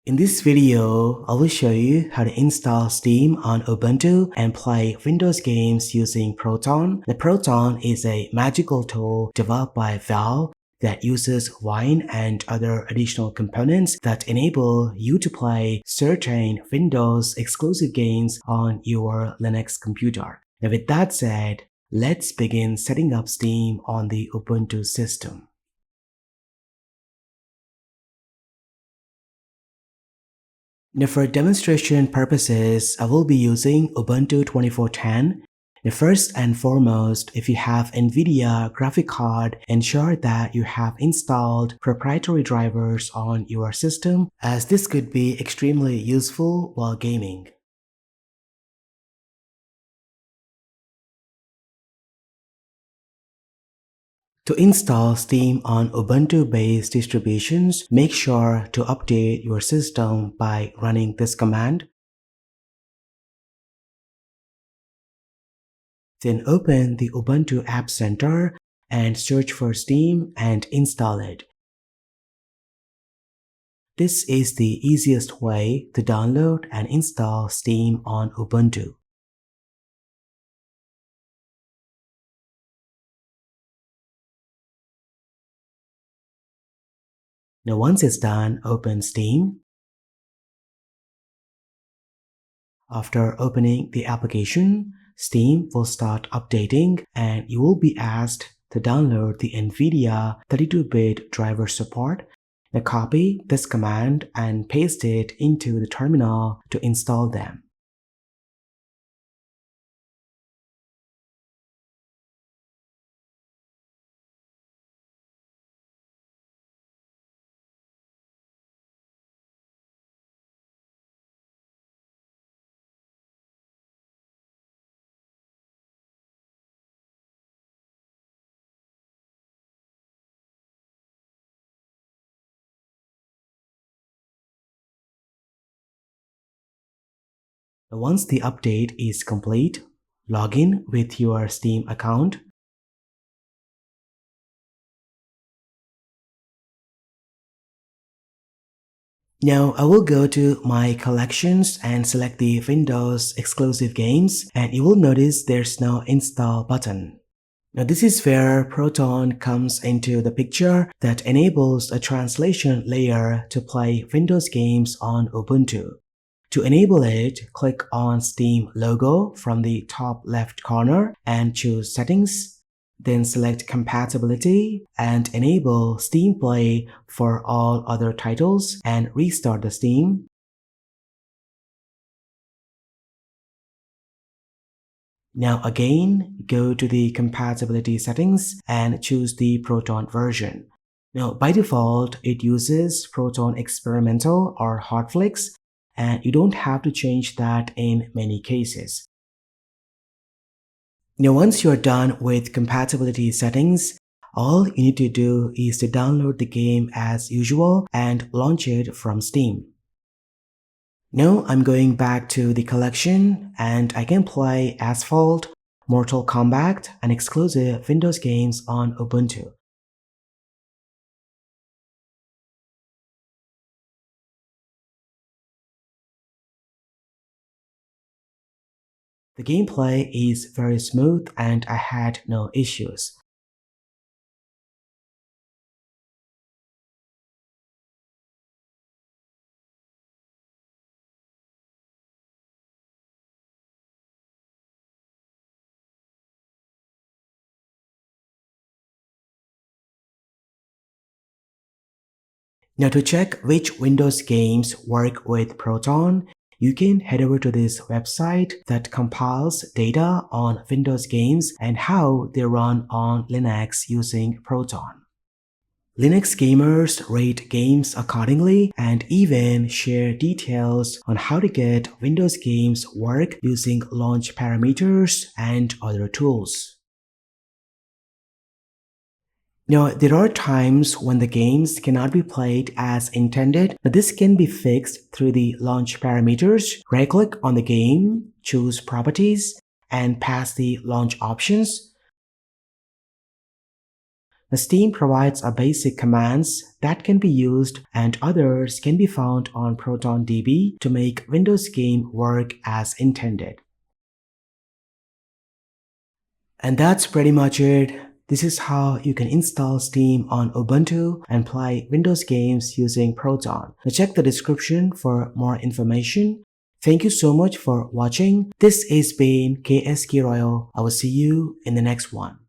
In this video, I will show you how to install Steam on Ubuntu and play Windows games using Proton. The Proton is a magical tool developed by Valve that uses Wine and other additional components that enable you to play certain Windows exclusive games on your Linux computer. Now with that said, let's begin setting up Steam on the Ubuntu system. Now for demonstration purposes, I will be using Ubuntu 24.10. Now first and foremost, if you have NVIDIA graphic card, ensure that you have installed proprietary drivers on your system, as this could be extremely useful while gaming. To install Steam on Ubuntu-based distributions, make sure to update your system by running this command. Then open the Ubuntu App Center and search for Steam and install it. This is the easiest way to download and install Steam on Ubuntu. Now once it's done, open Steam. After opening the application, Steam will start updating and you will be asked to download the NVIDIA 32-bit driver support. Now copy this command and paste it into the terminal to install them. Once the update is complete, log in with your Steam account. Now I will go to my collections and select the Windows exclusive games, and you will notice there's no install button. Now this is where Proton comes into the picture that enables a translation layer to play Windows games on Ubuntu. To enable it, click on Steam logo from the top left corner and choose Settings. Then select Compatibility and enable Steam Play for all other titles and restart the Steam. Now again, go to the compatibility settings and choose the Proton version. Now by default, it uses Proton Experimental or Hotfix, and you don't have to change that in many cases. Now once you're done with compatibility settings, all you need to do is to download the game as usual and launch it from Steam. Now I'm going back to the collection and I can play Asphalt, Mortal Kombat, and exclusive Windows games on Ubuntu. The gameplay is very smooth and I had no issues. Now to check which Windows games work with Proton, you can head over to this website that compiles data on Windows games and how they run on Linux using Proton. Linux gamers rate games accordingly and even share details on how to get Windows games work using launch parameters and other tools. Now, there are times when the games cannot be played as intended. Now, this can be fixed through the launch parameters. Right-click on the game, choose Properties, and pass the launch options. The Steam provides a basic commands that can be used and others can be found on ProtonDB to make Windows game work as intended. And that's pretty much it. This is how you can install Steam on Ubuntu and play Windows games using Proton. Now check the description for more information. Thank you so much for watching. This has been KSK Royal. I will see you in the next one.